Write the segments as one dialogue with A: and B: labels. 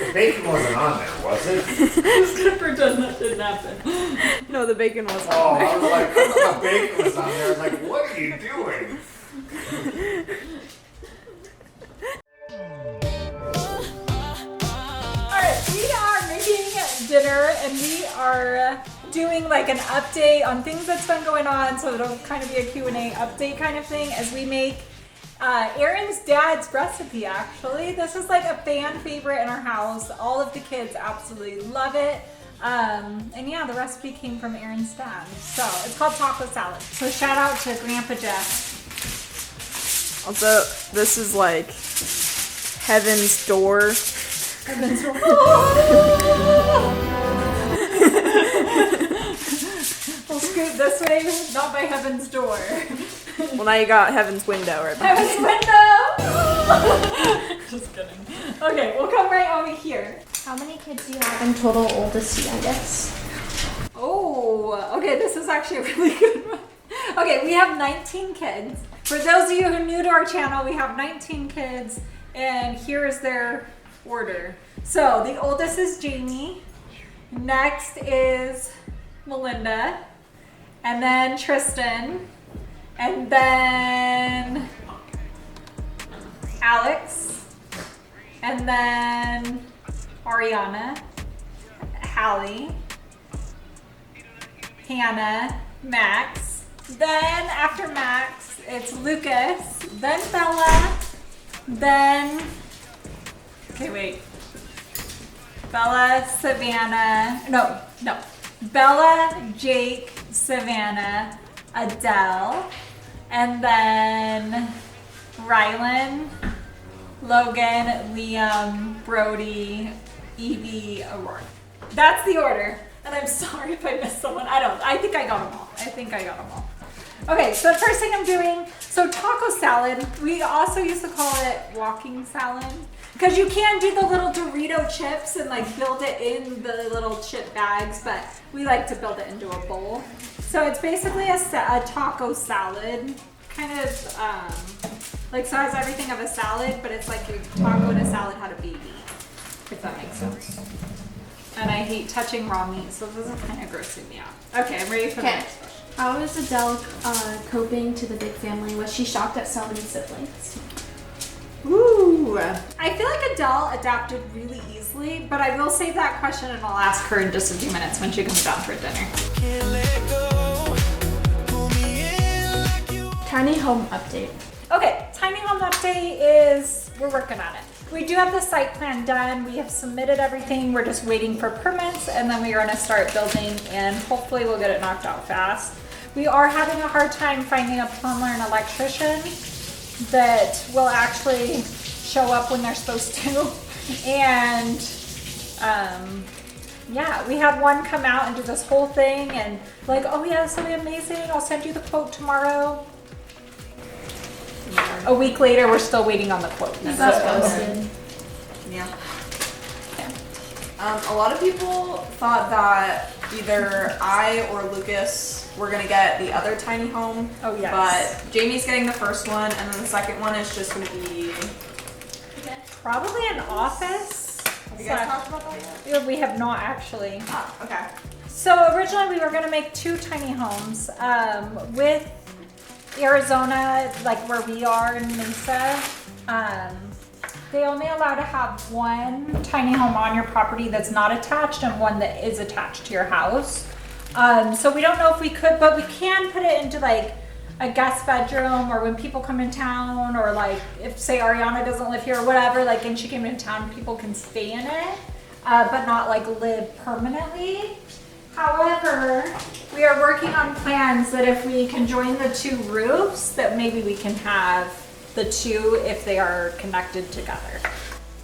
A: The bacon wasn't on there, was it?
B: Just gonna pretend that didn't happen.
C: No, the bacon wasn't
A: Oh,
C: on there.
A: I was like, I thought the bacon was on there. I was like, what are you doing?
B: Alright, we are making dinner and we are doing like an update on things that's been going on, so it'll kind of be a Q&A update kind of thing as we make Aaron's dad's recipe. Actually, this is like a fan favorite in our house. All of the kids absolutely love it. And yeah, the recipe came from Aaron's dad. So it's called taco salad. So shout out to Grandpa Jeff.
C: Also, this is like heaven's door.
B: Heaven's door. We'll scoot this way, not by heaven's door.
C: Well, now you got heaven's window right behind
B: Heaven's window! Just kidding. Okay, we'll come right over here.
D: How many kids do you have in total, oldest youngest?
B: Oh, okay, this is actually a really good one. Okay, we have 19 kids. For those of you who are new to our channel, we have 19 kids, and here is their order. So the oldest is Jamie, next is Melinda, and then Tristan, and then Alex, and then Ariana, Hallie, Hannah, Max. Then after Max, it's Lucas, then Bella, then, okay, wait. Bella, Savannah, no. Bella, Jake, Savannah, Adele, and then Rylan, Logan, Liam, Brody, Evie, Aurora. That's the order. And I'm sorry if I missed someone. I think I got them all. Okay, so the first thing I'm doing, so taco salad, we also used to call it walking salad. Because you can do the little Dorito chips and like build it in the little chip bags, but we like to build it into a bowl. So it's basically a taco salad, kind of like so it has everything of a salad, but it's like a taco and a salad had a baby, if that makes sense. And I hate touching raw meat, so this is kind of grossing me out. Okay, I'm ready for the next question.
D: How is Adele coping to the big family? Was she shocked at so many siblings?
B: Ooh, I feel like Adele adapted really easily, but I will save that question and I'll ask her in just a few minutes when she comes down for dinner.
D: Tiny home update.
B: Okay, tiny home update is we're working on it. We do have the site plan done. We have submitted everything. We're just waiting for permits and then we are gonna start building and hopefully we'll get it knocked out fast. We are having a hard time finding a plumber and electrician that will actually show up when they're supposed to. And yeah, we had one come out and do this whole thing and like, oh yeah, this will be amazing. I'll send you the quote tomorrow. A week later, we're still waiting on the quote.
D: That's posted.
E: Yeah. A lot of people thought that either I or Lucas were gonna get the other tiny home.
B: Oh yes.
E: But Jamie's getting the first one, and then the second one is just gonna be.
B: Probably an office.
E: Have you guys talked about that yet?
B: Yeah, we have not actually.
E: Oh, okay.
B: So originally we were gonna make 2 tiny homes with Arizona, like where we are in Mesa. They only allow to have 1 tiny home on your property that's not attached and 1 that is attached to your house. So we don't know if we could, but we can put it into like a guest bedroom or when people come in town, or like if say Ariana doesn't live here or whatever, like and she came into town, people can stay in it, but not like live permanently. However, we are working on plans that if we can join the 2 roofs, that maybe we can have the 2 if they are connected together.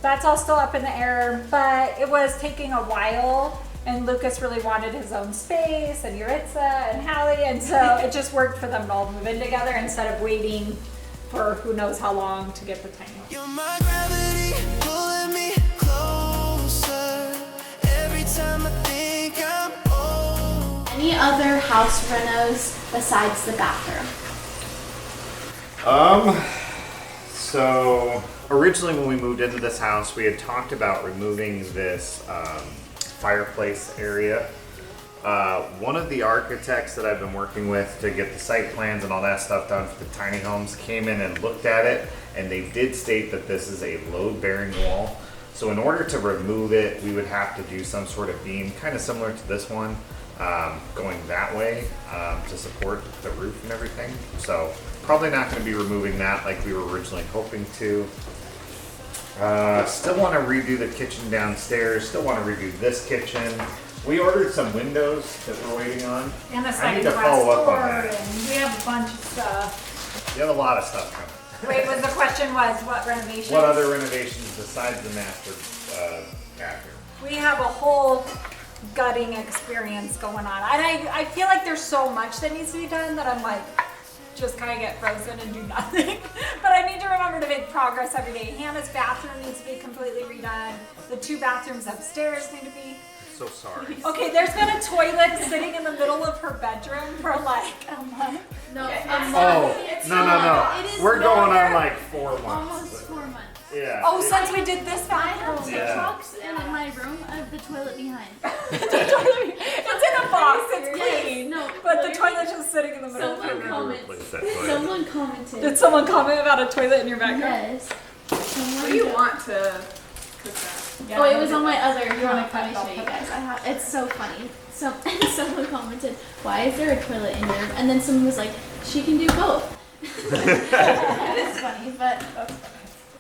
B: That's all still up in the air, but it was taking a while and Lucas really wanted his own space and Yuritsa and Hallie, and so it just worked for them to all move in together instead of waiting for who knows how long to get the tiny home.
F: You're my gravity, pulling me closer. Every time I think I'm old.
D: Any other house renos besides the bathroom?
A: So originally when we moved into this house, we had talked about removing this fireplace area. One of the architects that I've been working with to get the site plans and all that stuff done for the tiny homes came in and looked at it, and they did state that this is a load-bearing wall. So in order to remove it, we would have to do some sort of beam, kind of similar to this one, going that way to support the roof and everything. So probably not going to be removing that like we were originally hoping to. Still want to redo the kitchen downstairs, still want to redo this kitchen. We ordered some windows that we're waiting on.
B: And a
A: I need
B: second
A: to
B: glass
A: follow up
B: door,
A: on that.
B: and we have a bunch of stuff.
A: You have a lot of stuff coming.
B: Wait, the question was what renovations?
A: What other renovations besides the master bathroom?
B: We have a whole gutting experience going on. And I feel like there's so much that needs to be done that I'm like, just kind of get frozen and do nothing. But I need to remember to make progress every day. Hannah's bathroom needs to be completely redone. The 2 bathrooms upstairs need to be.
A: So sorry.
B: Okay, there's been a toilet sitting in the middle of her bedroom for like a month.
D: No,
A: Oh, no. We're going on like 4 months.
D: almost 4 months.
A: Yeah.
B: Oh, since we did this
D: I have
B: bathroom.
A: Yeah.
D: TikToks in my room of the toilet behind.
B: It's in a box, it's
D: Yes,
B: clean.
D: no,
B: but the
D: literally,
B: toilet's just sitting in the middle of her
D: someone
B: room.
D: commented.
A: Replace that toilet.
D: Someone commented.
B: Did someone comment about a toilet in your backyard?
D: Yes. Someone
E: What do you
D: did.
E: want to cook that?
B: Yeah,
D: Oh, it was on my other.
B: You wanna
D: Let me
B: cut
D: show
B: it
D: you
B: off?
D: guys. It's so funny. So someone commented, "Why is there a toilet in your room?" And then someone was like, "She can do both." That is funny, but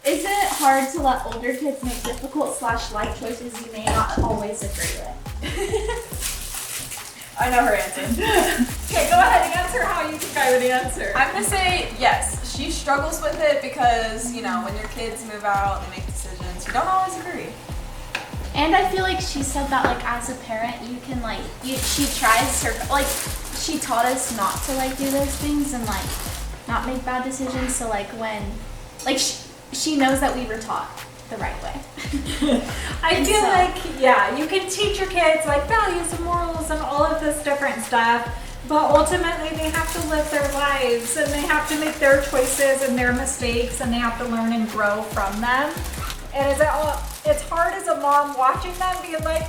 D: is it hard to let older kids make difficult / life choices you may not always agree with?
E: I know her answer.
B: Okay, go ahead and answer how you think I would answer.
E: I'm gonna say yes. She struggles with it because, you know, when your kids move out, they make decisions. You don't always agree.
D: And I feel like she said that like as a parent, you can like she tries her like she taught us not to like do those things and like not make bad decisions. So like when like she knows that we were taught the right way.
B: I
D: And
B: feel
D: so-
B: like, yeah, you can teach your kids like values and morals and all of this different stuff, but ultimately they have to live their lives and they have to make their choices and their mistakes and they have to learn and grow from them. And it's hard as a mom watching them being like,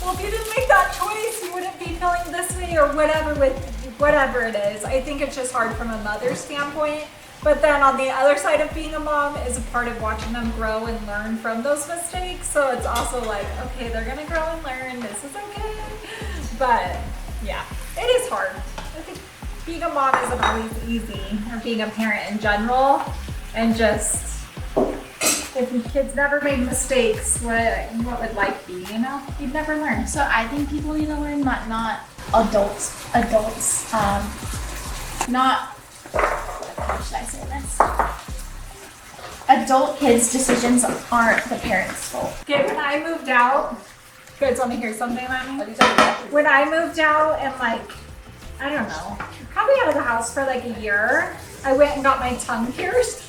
B: well, if you didn't make that choice, you wouldn't be feeling this way or whatever with whatever it is. I think it's just hard from a mother's standpoint. But then on the other side of being a mom is a part of watching them grow and learn from those mistakes. So it's also like, okay, they're gonna grow and learn. This is okay. But yeah, it is hard. I think being a mom isn't always easy, or being a parent in general. And just if your kids never made mistakes, what would life be? You know, you'd never learn.
D: So I think people need to learn not adults, not, how should I say this? Adult kids' decisions aren't the parents' fault.
B: Okay, when I moved out, you guys want to hear something about me? When I moved out and like, I don't know, probably out of the house for like a year, I went and got my tongue pierced.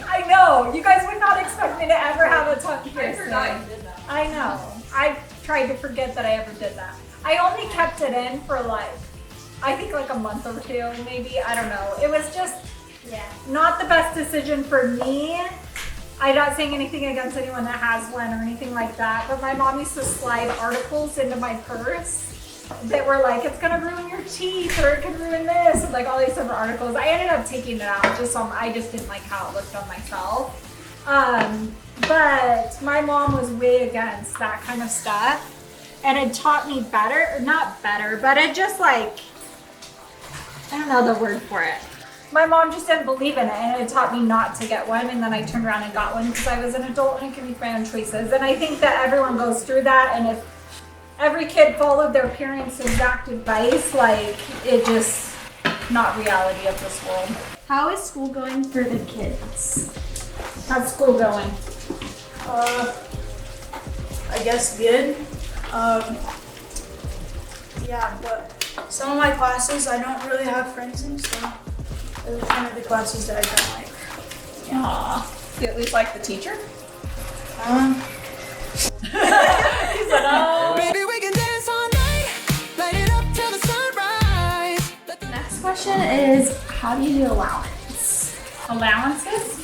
B: I know, you guys would not expect me to ever have a tongue piercing. I know. I tried to forget that I ever did that. I only kept it in for like, I think like a month or 2, maybe. I don't know. It was just not the best decision for me. I'm not saying anything against anyone that has one or anything like that, but my mom used to slide articles into my purse that were like, it's gonna ruin your teeth or it could ruin this, and like all these different articles. I ended up taking it out I just didn't like how it looked on myself. But my mom was way against that kind of stuff, and it taught me better, not better, but it just like, I don't know the word for it. My mom just didn't believe in it, and it taught me not to get one, and then I turned around and got one because I was an adult and I could make my own choices. And I think that everyone goes through that, and if every kid followed their parents' exact advice, like, it just not reality of this world.
D: How is school going for the kids?
B: How's school going?
G: I guess good. Yeah, but some of my classes I don't really have friends in, so those are kind of the classes that I don't like.
B: Aww.
E: You at least like the teacher?
F: Baby, we can dance all night, light it up till the sunrise.
D: Next question is, how do you do allowance?
B: Allowances?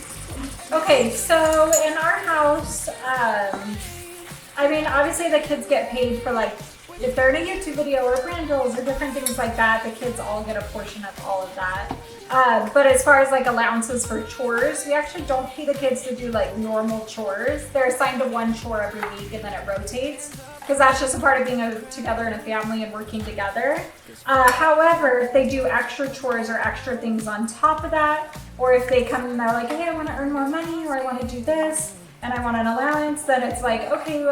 B: Okay, so in our house, I mean, obviously the kids get paid for like, if they're in a YouTube video or brand deals or different things like that, the kids all get a portion of all of that. But as far as like allowances for chores, we actually don't pay the kids to do like normal chores. They're assigned to one chore every week and then it rotates because that's just a part of being together in a family and working together. However, if they do extra chores or extra things on top of that, or if they come and they're like, hey, I want to earn more money or I want to do this and I want an allowance, then it's like, okay, you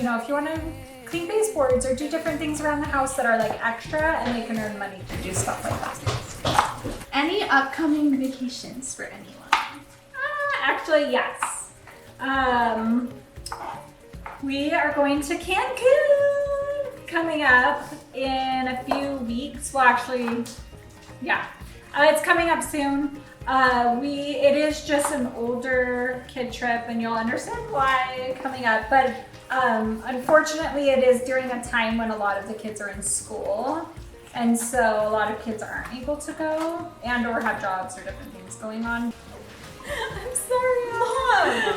B: know, if you want to clean baseboards or do different things around the house that are like extra and they can earn money to do stuff like that.
D: Any upcoming vacations for anyone?
B: Actually, yes. We are going to Cancun coming up in a few weeks. Well, actually, yeah, it's coming up soon. It is just an older kid trip and you'll understand why coming up, but unfortunately it is during a time when a lot of the kids are in school. And so a lot of kids aren't able to go and or have jobs or different things going on. I'm sorry, Mom.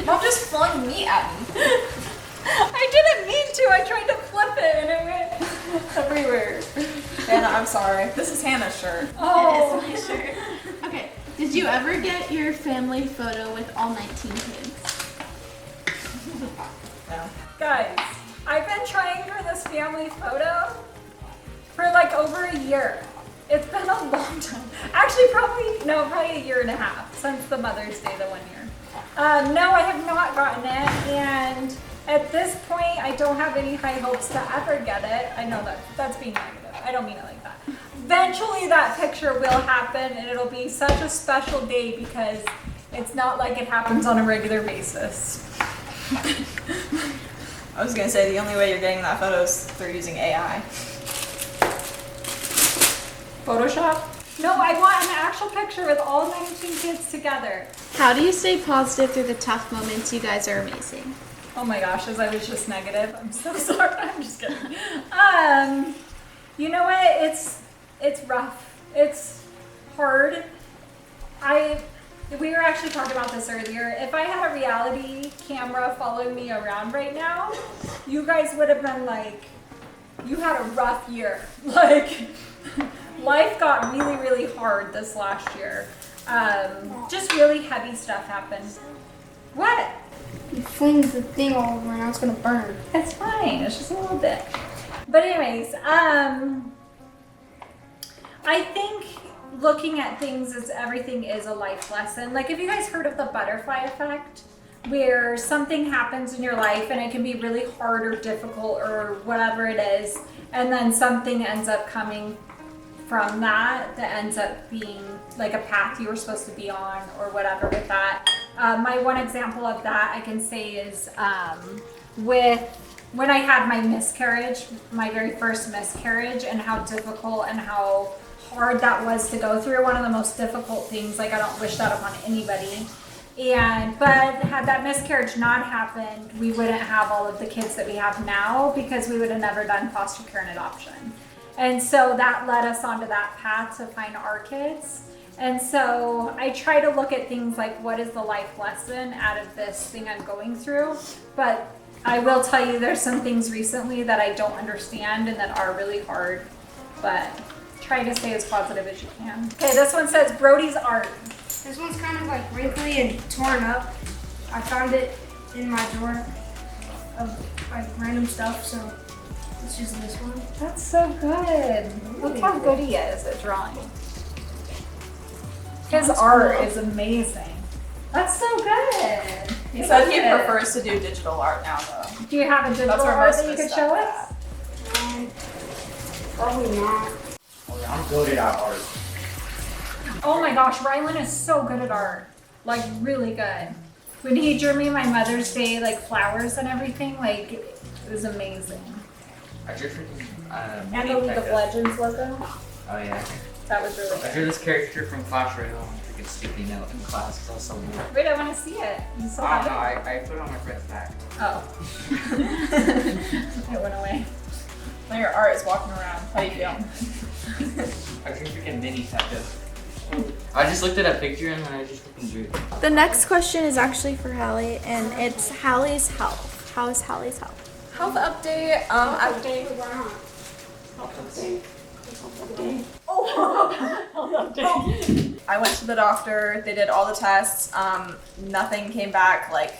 E: Mom just flung meat at me.
B: I didn't mean to. I tried to flip it and it went everywhere.
E: Hannah, I'm sorry. This is Hannah's shirt.
B: Oh.
D: It is my shirt. Okay, did you ever get your family photo with all 19 kids?
E: No.
B: Guys, I've been trying for this family photo for like over a year. It's been a long time. Actually, probably a year and a half since the Mother's Day, the 1 year. No, I have not gotten it, and at this point, I don't have any high hopes to ever get it. I know that's being negative. I don't mean it like that. Eventually, that picture will happen, and it'll be such a special day because it's not like it happens on a regular basis.
E: I was gonna say the only way you're getting that photo is through using AI.
B: Photoshop? No, I want an actual picture with all 19 kids together.
D: How do you stay positive through the tough moments? You guys are amazing.
B: Oh my gosh, as I was just negative. I'm so sorry. I'm just kidding. You know what? It's rough. It's hard. We were actually talking about this earlier. If I had a reality camera following me around right now, you guys would have been like, you had a rough year. Like, life got really, really hard this last year. Just really heavy stuff happened. What?
G: You flinged the thing all over and now it's gonna burn.
B: It's fine. It's just a little bit. But anyways, I think looking at things as everything is a life lesson. Like, have you guys heard of the butterfly effect? Where something happens in your life and it can be really hard or difficult or whatever it is, and then something ends up coming from that ends up being like a path you were supposed to be on or whatever with that. My one example of that I can say is with when I had my miscarriage, my very first miscarriage, and how difficult and how hard that was to go through. One of the most difficult things, like I don't wish that upon anybody. But had that miscarriage not happened, we wouldn't have all of the kids that we have now because we would have never done foster care and adoption. And so that led us onto that path to find our kids. And so I try to look at things like, what is the life lesson out of this thing I'm going through? But I will tell you there's some things recently that I don't understand and that are really hard, but try to stay as positive as you can. Okay, this one says Brody's art.
G: This one's kind of like wrinkly and torn up. I found it in my drawer of like random stuff, so let's use this one.
B: That's so good. Look how good he is at drawing. His art is amazing. That's so good.
E: He said he prefers to do digital art now, though.
B: Do you have a digital
E: where
B: art
E: most
B: that
E: of
B: you
E: his
B: could show
E: stuff
B: us?
G: Probably not.
A: Oh, yeah, I'm good at art.
B: Oh my gosh, Rylan is so good at art. Like, really good. When he drew me my Mother's Day, like, flowers and everything, like, it was amazing.
H: I drew freaking,
B: And the League of Legends logo.
H: Oh yeah.
B: That was really
H: I
B: good.
H: drew this character from Clash Royale on a freaking sticky note in class because I was so bored.
B: Wait, I want to see it. You still
H: Oh
B: have
H: no,
B: it?
H: I put it on my friend's back.
B: Oh. It went away.
E: Now your art is walking around. How do you feel?
H: I drew freaking mini type of I just looked at that picture and then I just fucking drew it.
D: The next question is actually for Hallie, and it's Hallie's health. How is Hallie's health?
C: Health update. I went to the doctor. They did all the tests. Nothing came back like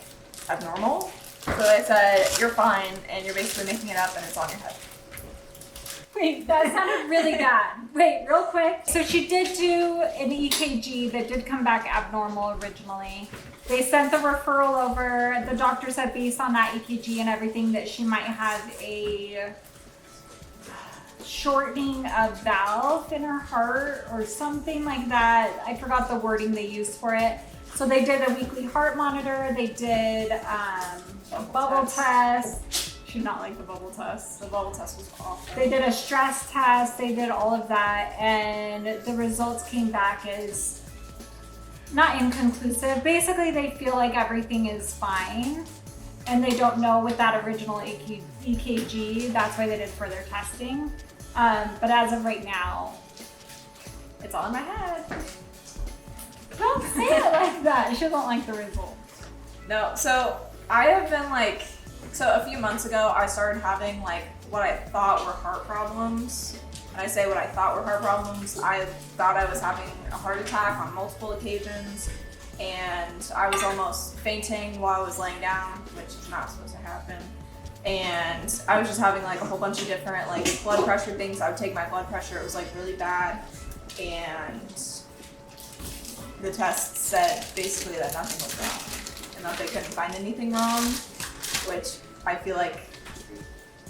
C: abnormal. So they said you're fine, and you're basically making it up, and it's on your head.
B: Wait, that sounded really bad. Wait, real quick. So she did do an EKG that did come back abnormal originally. They sent the referral over. The doctor said based on that EKG and everything that she might have a shortening of valve in her heart or something like that. I forgot the wording they used for it. So they did a weekly heart monitor. They did a bubble test. She did not like the bubble test. The bubble test was awful. They did a stress test. They did all of that, and the results came back as not inconclusive. Basically, they feel like everything is fine, and they don't know with that original EKG. That's why they did further testing. But as of right now, it's all in my head. Don't say it like that. She doesn't like the results.
C: No, so I have been like, so a few months ago, I started having like what I thought were heart problems. And I say what I thought were heart problems. I thought I was having a heart attack on multiple occasions, and I was almost fainting while I was laying down, which is not supposed to happen. And I was just having like a whole bunch of different like blood pressure things. I would take my blood pressure, it was like really bad. And the test said basically that nothing was wrong and that they couldn't find anything wrong, which I feel like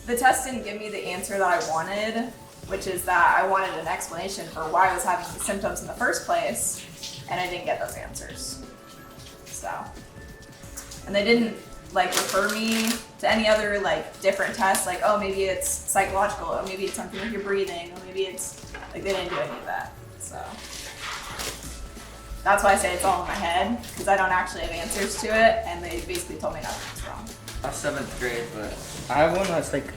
C: the test didn't give me the answer that I wanted, which is that I wanted an explanation for why I was having the symptoms in the first place, and I didn't get those answers. So, and they didn't like refer me to any other like different tests, like, oh, maybe it's psychological, or maybe it's something with your breathing, or maybe it's like, they didn't do any of that. So that's why I say it's all in my head, because I don't actually have answers to it, and they basically told me nothing's wrong.
I: I'm 7th grade, but I have one that's like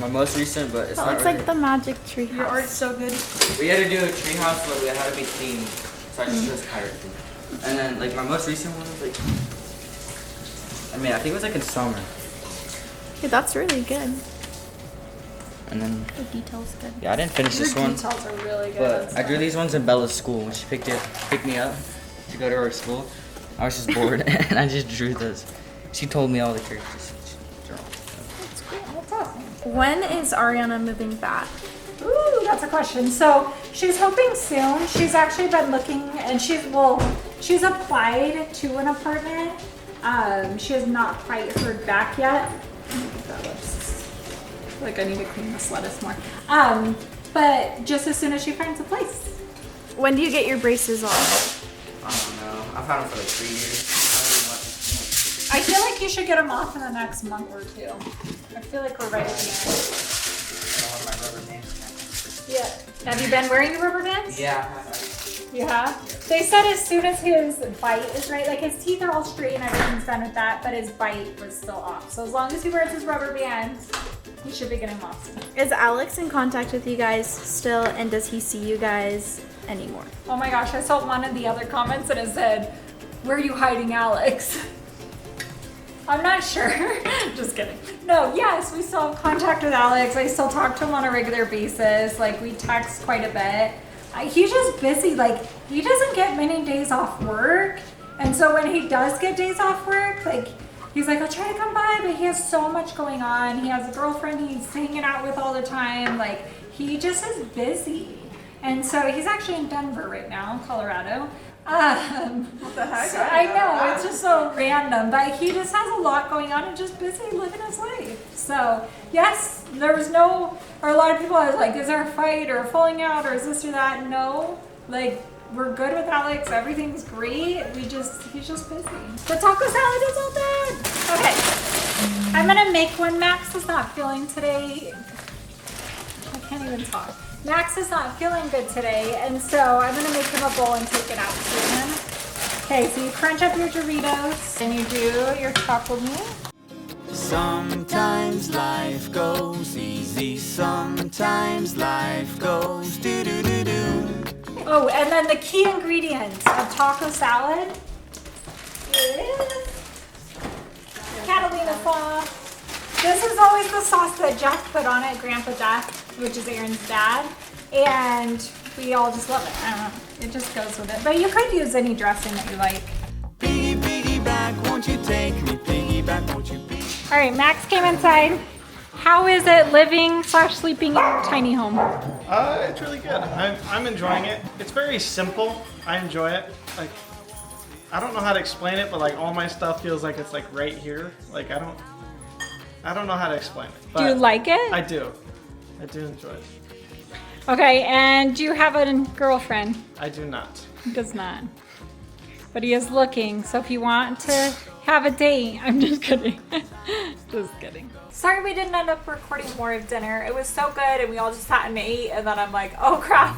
I: my most recent, but it's
D: That
I: not
D: looks
I: really.
D: like the magic tree house.
C: Your art's so good.
I: We had to do a tree house, but we had to be themed, so I just chose pirate theme. And then like my most recent one was like, I mean, I think it was like in summer.
D: Okay, that's really good.
I: And then
D: The detail's good.
I: yeah, I didn't finish this one,
C: Details are really good.
I: but I drew these ones in Bella's school when she picked me up to go to her school. I was just bored, and I just drew this. She told me all the characters. She drew all.
B: That's awesome.
D: When is Ariana moving back?
B: Ooh, that's a question. So she's hoping soon. She's actually been looking, and she's applied to an apartment. She has not quite heard back yet. That looks like I need to clean this lettuce more. But just as soon as she finds a place.
D: When do you get your braces off?
I: I don't know. I've had them for like 3 years.
B: I feel like you should get them off in the next month or two. I feel like we're right at the end.
H: My rubber bands.
B: Yeah. Have you been wearing your rubber bands?
H: Yeah.
B: You have? They said as soon as his bite is right, like his teeth are all straight and everything's done with that, but his bite was still off. So as long as he wears his rubber bands, he should be getting them off soon.
D: Is Alex in contact with you guys still, and does he see you guys anymore?
B: Oh my gosh, I saw one of the other comments and it said, "Where are you hiding Alex?" I'm not sure. Just kidding. No, yes, we still have contact with Alex. I still talk to him on a regular basis. Like, we text quite a bit. He's just busy. Like, he doesn't get many days off work. And so when he does get days off work, like, he's like, I'll try to come by, but he has so much going on. He has a girlfriend he's hanging out with all the time. Like, he just is busy. And so he's actually in Denver right now, Colorado.
C: What the heck?
B: So I know, it's just so random, but he just has a lot going on and just busy living his life. So yes, there was no, or a lot of people are like, is there a fight or a falling out or is this or that? No, like, we're good with Alex, everything's great, he's just busy. The taco salad is all done. Okay, I'm gonna make one. Max is not feeling today. I can't even talk. Max is not feeling good today, and so I'm gonna make him a bowl and take it out to him. Okay, so you crunch up your Doritos, and you do your taco meat.
F: Sometimes life goes easy, sometimes life goes do do do do.
B: Oh, and then then the key ingredients of taco salad is Catalina sauce. This is always the sauce that Jeff put on it, Grandpa Jeff, which is Aaron's dad. And we all just love it. I don't know. It just goes with it. But you could use any dressing that you like.
F: Piggyback, won't you take me? Piggyback, won't you be?
B: All right, Max came inside. How is it living / sleeping in your tiny home?
J: It's really good. I'm enjoying it. It's very simple. I enjoy it. Like, I don't know how to explain it, but like all my stuff feels like it's like right here. Like I don't know how to explain it. But
B: Do you like it?
J: I do. I do enjoy it.
B: Okay, and do you have a girlfriend?
J: I do not.
B: He does not. But he is looking, so if you want to have a date, I'm just kidding. Just kidding. Sorry we didn't end up recording more of dinner. It was so good and we all just sat and ate and then I'm like, oh crap.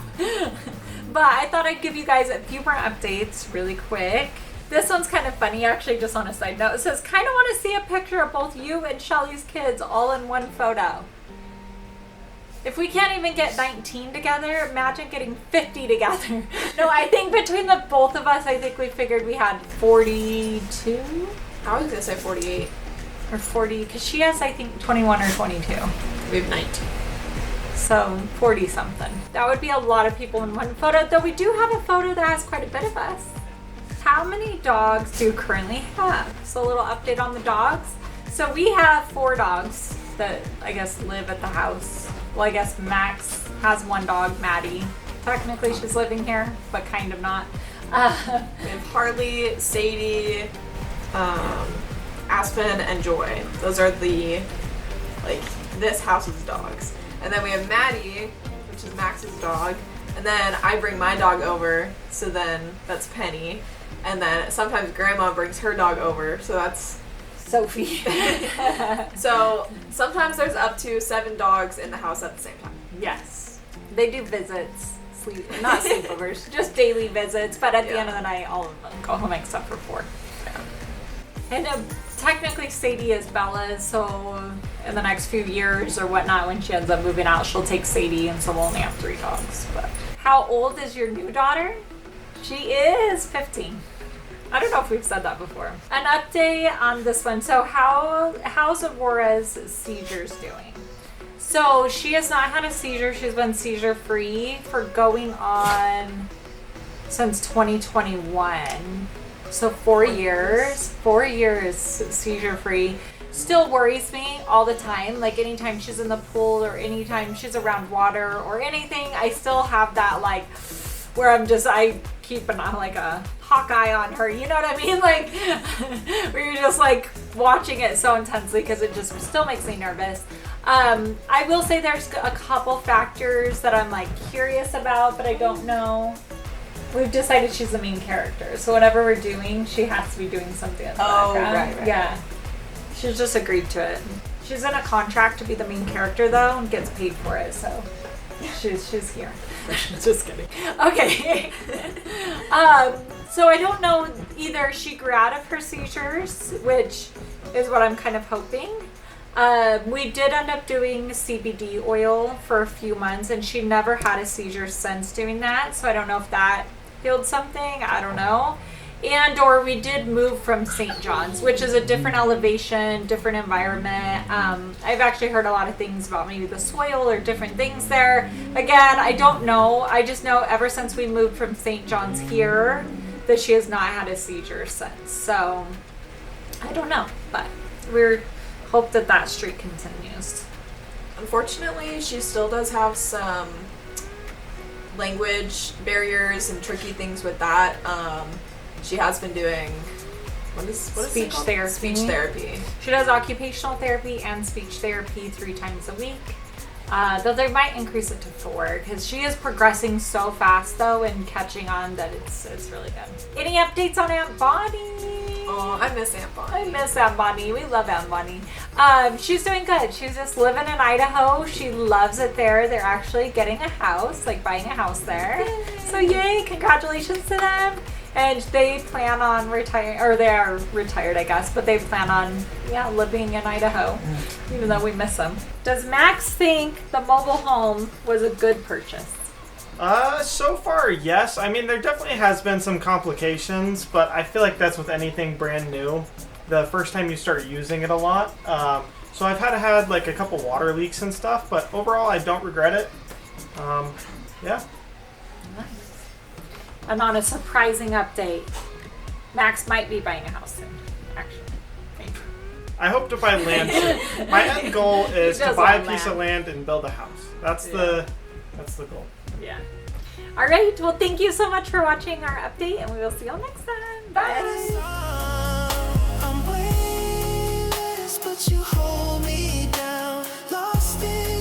B: But I thought I'd give you guys a few more updates really quick. This one's kind of funny actually, just on a side note. It says, kind of want to see a picture of both you and Shelly's kids all in one photo. If we can't even get 19 together, imagine getting 50 together. No, I think between the both of us, I think we figured we had 42
C: I was gonna say 48.
B: or 40, because she has, I think, 21 or 22.
C: We have 19.
B: So 40 something. That would be a lot of people in one photo, though we do have a photo that has quite a bit of us. How many dogs do you currently have? So a little update on the dogs. So we have 4 dogs that I guess live at the house. Well, I guess Max has 1 dog, Maddie. Technically she's living here, but kind of not.
C: We have Harley, Sadie, Aspen, and Joy. Those are the, like, this house's dogs. And then we have Maddie, which is Max's dog. And then I bring my dog over, so then that's Penny. And then sometimes Grandma brings her dog over, so that's
B: Sophie.
C: So sometimes there's up to 7 dogs in the house at the same time.
B: Yes. They do visits. Not sleepovers, just daily visits, but at the end of the night, all of them go home except for 4. And technically Sadie is Bella's, so in the next few years or whatnot, when she ends up moving out, she'll take Sadie, and so we'll only have 3 dogs. But how old is your new daughter? She is 15. I don't know if we've said that before. An update on this one. So how's Aurora's seizures doing? So she has not had a seizure. She's been seizure free for going on since 2021. So 4 years. 4 years seizure free. Still worries me all the time. Like anytime she's in the pool or anytime she's around water or anything, I still have that like where I keep like a hawk eye on her, you know what I mean? Like where you're just like watching it so intensely because it just still makes me nervous. I will say there's a couple factors that I'm like curious about, but I don't know. We've decided she's the main character, so whatever we're doing, she has to be doing something in the background.
C: Right.
B: Yeah. She's just agreed to it. She's in a contract to be the main character though and gets paid for it, so she's here. Just kidding. Okay. So I don't know, either she grew out of her seizures, which is what I'm kind of hoping. We did end up doing CBD oil for a few months and she never had a seizure since doing that. So I don't know if that healed something. I don't know. And or we did move from St. John's, which is a different elevation, different environment. I've actually heard a lot of things about maybe the soil or different things there. Again, I don't know. I just know ever since we moved from St. John's here that she has not had a seizure since. So I don't know, but we're hope that streak continues.
C: Unfortunately, she still does have some language barriers and tricky things with that. She has been doing what is
B: speech therapy.
C: Speech therapy.
B: She does occupational therapy and speech therapy 3 times a week. Though they might increase it to 4 because she is progressing so fast though and catching on that it's really good. Any updates on Aunt Bonnie?
C: Oh, I miss Aunt Bonnie.
B: I miss Aunt Bonnie. We love Aunt Bonnie. She's doing good. She's just living in Idaho. She loves it there. They're actually getting a house, like buying a house there. Yay. So yay, congratulations to them. And they plan on retiring, or they are retired, I guess, but they plan on, living in Idaho, even though we miss them. Does Max think the mobile home was a good purchase?
J: So far, yes. I mean, there definitely has been some complications, but I feel like that's with anything brand new. The first time you start using it a lot. So I've had like a couple water leaks and stuff, but overall, I don't regret it. Yeah.
B: And on a surprising update, Max might be buying a house soon, actually. Maybe.
J: I hope to buy land soon. My end goal is to
B: does
J: buy a
B: want
J: piece of land and build a house. That's the goal.
B: Yeah. All right. Well, thank you so much for watching our update, and we will see you all next time. Bye.
F: I'm weightless, but you hold me down. Lost in